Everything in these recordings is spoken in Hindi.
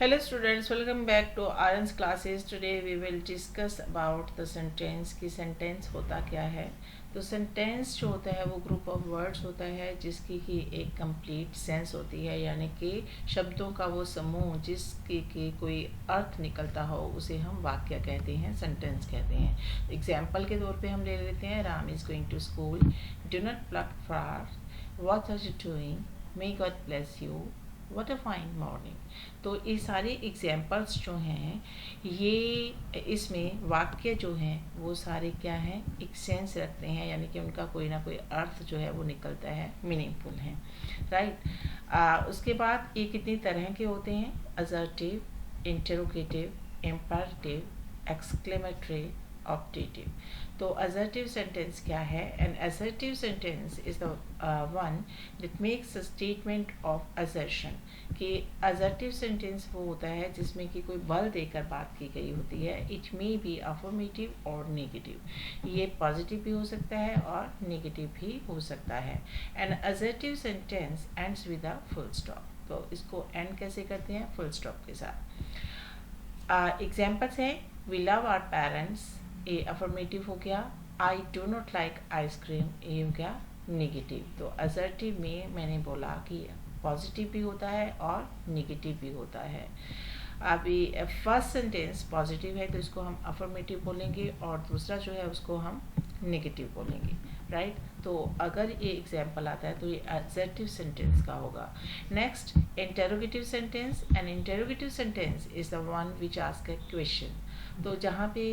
Hello students, welcome back to RN's classes. Today we will discuss about the sentence कि sentence होता क्या है। तो sentence जो होता है वो group of words होता है जिसकी कि एक complete sense होती है, यानी कि शब्दों का वो समूह जिसकी कि कोई अर्थ निकलता हो उसे हम वाक्य कहते हैं, sentence कहते हैं। एग्जाम्पल के तौर पे हम ले लेते हैं, Ram is going to school, do not pluck flowers, what are you doing, may God bless you, what a fine morning. तो ये सारे एग्जाम्पल्स जो हैं ये इसमें वाक्य जो हैं वो सारे क्या हैं, एक सेंस रखते हैं, यानी कि उनका कोई ना कोई अर्थ जो है वो निकलता है, मीनिंगफुल है, राइट। उसके बाद ये कितनी तरह के होते हैं, असर्टिव, इंटरोगेटिव, इम्पैरेटिव, एक्सक्लेमेटरी, ऑप्टेटिव। तो assertive sentence क्या है? An assertive sentence is the one that makes a statement of assertion। कि assertive sentence वो होता है जिसमें कि कोई बल देकर बात की गई होती है। It may be affirmative और negative। ये positive भी हो सकता है और negative भी हो सकता है। An assertive sentence ends with a full stop। तो इसको end कैसे करते हैं? full stop के साथ। Examples है, we love our parents, ये अफर्मेटिव हो गया। I do not like ice cream, ये हो गया निगेटिव। तो असर्टिव में मैंने बोला कि पॉजिटिव भी होता है और निगेटिव भी होता है। अभी फर्स्ट सेंटेंस पॉजिटिव है तो इसको हम अफर्मेटिव बोलेंगे और दूसरा जो है उसको हम नेगेटिव बोलेंगे, राइट। तो अगर ये एग्जाम्पल आता है तो ये असर्टिव सेंटेंस का होगा। Next, interrogative sentence. N interrogative sentence is the one which ask a question. तो जहाँ पे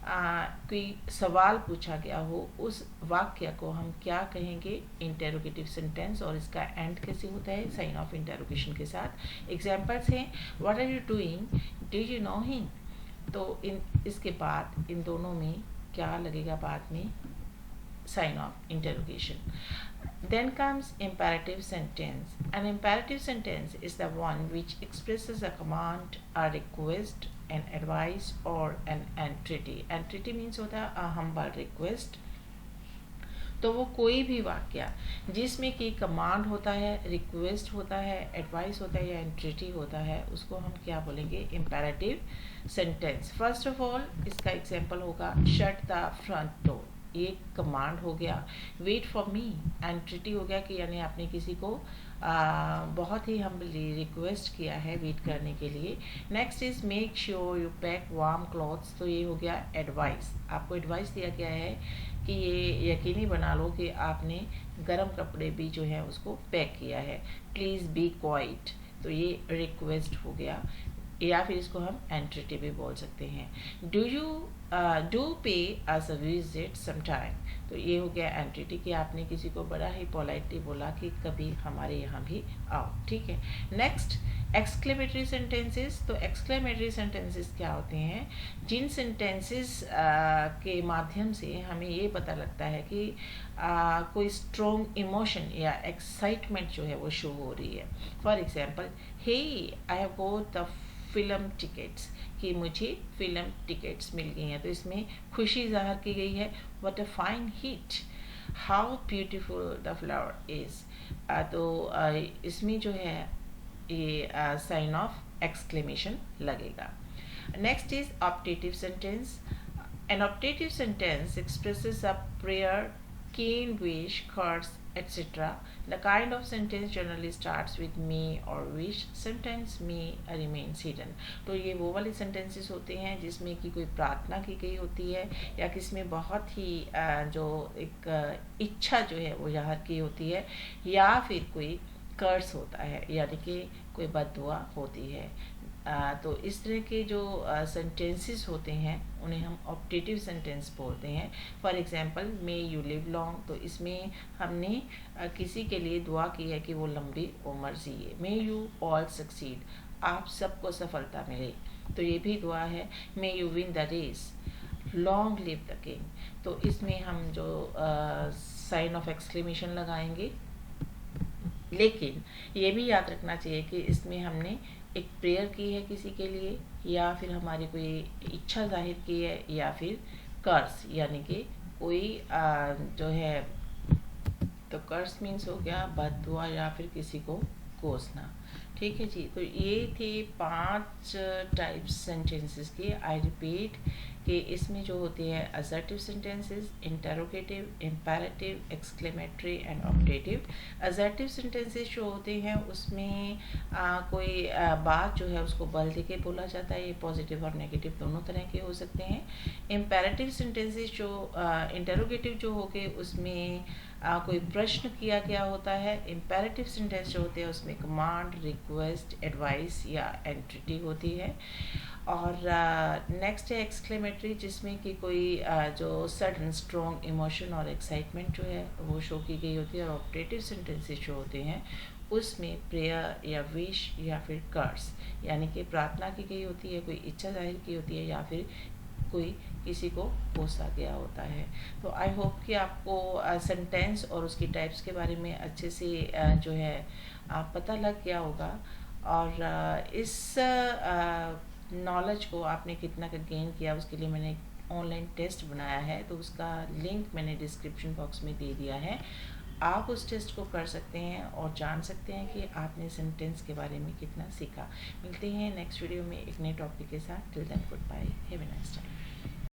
कोई सवाल पूछा गया हो उस वाक्य को हम क्या कहेंगे, इंटेरोगेटिव सेंटेंस, और इसका एंड कैसे होता है, साइन ऑफ इंटेरोगेशन के साथ। एग्जाम्पल्स हैं, what are you doing, did you know him. तो इसके बाद इन दोनों में क्या लगेगा बाद में, sign of interrogation. Then comes imperative sentence. An imperative sentence is the one which expresses a command, a request, an advice or an entreaty. Entreaty means होता है a humble request। तो वो कोई भी वाक्य जिसमें कि कमांड होता है, रिक्वेस्ट होता है, एडवाइस होता है या एंट्रिटी होता है, उसको हम क्या बोलेंगे, imperative sentence. First of all इसका एग्जांपल होगा, शट द फ्रंट डोर, ये कमांड हो गया। वेट फॉर मी, एंट्रिटी हो गया कि यानी आपने किसी को बहुत ही हम्बली रिक्वेस्ट किया है वेट करने के लिए। Next is make sure you pack warm clothes, तो ये हो गया एडवाइस। आपको एडवाइस दिया गया है कि ये यकीनी बना लो कि आपने गर्म कपड़े भी जो है उसको पैक किया है। प्लीज़ बी क्वाइट, तो ये रिक्वेस्ट हो गया, या फिर इसको हम एंट्रिटी भी बोल सकते हैं। डू पे अस अ विजिट समटाइम, तो ये हो गया एंट्रिटी कि आपने किसी को बड़ा ही पोलाइटली बोला कि कभी हमारे यहाँ भी आओ, ठीक है। Next, exclamatory sentences. तो एक्सक्लेमेटरी सेंटेंसेस क्या होते हैं, जिन सेंटेंसेस के माध्यम से हमें ये पता लगता है कि कोई स्ट्रॉन्ग इमोशन या एक्साइटमेंट जो है वो शो हो रही है। For example, hey I have got the film tickets, कि मुझे फिल्म टिकट्स मिल गई हैं, तो इसमें खुशी जाहिर की गई है। What a fine hit, how beautiful the flower is. तो इसमें जो है ये साइन ऑफ एक्सक्लेमेशन लगेगा। Next is optative sentence. An optative sentence expresses a prayer, keen wish, curse, etc. The kind of sentence generally starts with me or wish. Sometimes me remains hidden. तो ये वो वाले sentences होते हैं जिसमें कि कोई प्रार्थना की गई होती है या किसमें बहुत ही जो एक इच्छा जो है वो जाहिर की होती है, या फिर कोई कर्स होता है यानी कि कोई बद्दुआ होती है। तो इस तरह के जो सेंटेंसेस होते हैं उन्हें हम ऑप्टेटिव सेंटेंस बोलते हैं। For example, may you live long, तो इसमें हमने किसी के लिए दुआ की है कि वो लंबी उम्र जिए। मे यू ऑल सक्सीड, आप सबको सफलता मिले, तो ये भी दुआ है। May you win the race, long live the king, तो इसमें हम जो साइन ऑफ एक्सक्लेमेशन लगाएंगे। लेकिन ये भी याद रखना चाहिए कि इसमें हमने एक प्रेयर की है किसी के लिए, या फिर हमारी कोई इच्छा जाहिर की है, या फिर कर्स यानी कि कोई जो है, तो कर्स मीन्स हो गया बद्दुआ या फिर किसी को कोसना। ठीक है जी, तो ये थे 5 टाइप्स सेंटेंसेस के। आई रिपीट कि इसमें जो होते हैं assertive sentences, interrogative, imperative, exclamatory and optative. Assertive sentences जो होते हैं उसमें कोई बात जो है उसको बल दे के बोला जाता है। ये पॉजिटिव और नेगेटिव दोनों तरह के हो सकते हैं। इम्पेरेटिव सेंटेंसेस जो इंटरोगेटिव जो हो गए उसमें कोई प्रश्न किया गया होता है। इम्पेरेटिव सेंटेंस जो होते हैं उसमें कमांड, रिक्वेस्ट, एडवाइस या एंटिटी होती है। और नेक्स्ट है एक्सक्लेमेटरी, जिसमें कि कोई जो सडन स्ट्रॉन्ग इमोशन और एक्साइटमेंट जो है वो शो की गई होती है। और ऑप्टेटिव सेंटेंसेस जो होते हैं उसमें प्रेयर या विश या फिर कर्स, यानी कि प्रार्थना की गई होती है, कोई इच्छा जाहिर की होती है या फिर कोई किसी को कोसा गया होता है। तो आई होप कि आपको सेंटेंस और उसकी टाइप्स के बारे में अच्छे से जो है पता लग गया होगा। और इस नॉलेज को आपने कितना का गेन किया उसके लिए मैंने ऑनलाइन टेस्ट बनाया है, तो उसका लिंक मैंने डिस्क्रिप्शन बॉक्स में दे दिया है। आप उस टेस्ट को कर सकते हैं और जान सकते हैं कि आपने सेंटेंस के बारे में कितना सीखा। मिलते हैं नेक्स्ट वीडियो में एक नए टॉपिक के साथ। Till then good bye, have a nice time.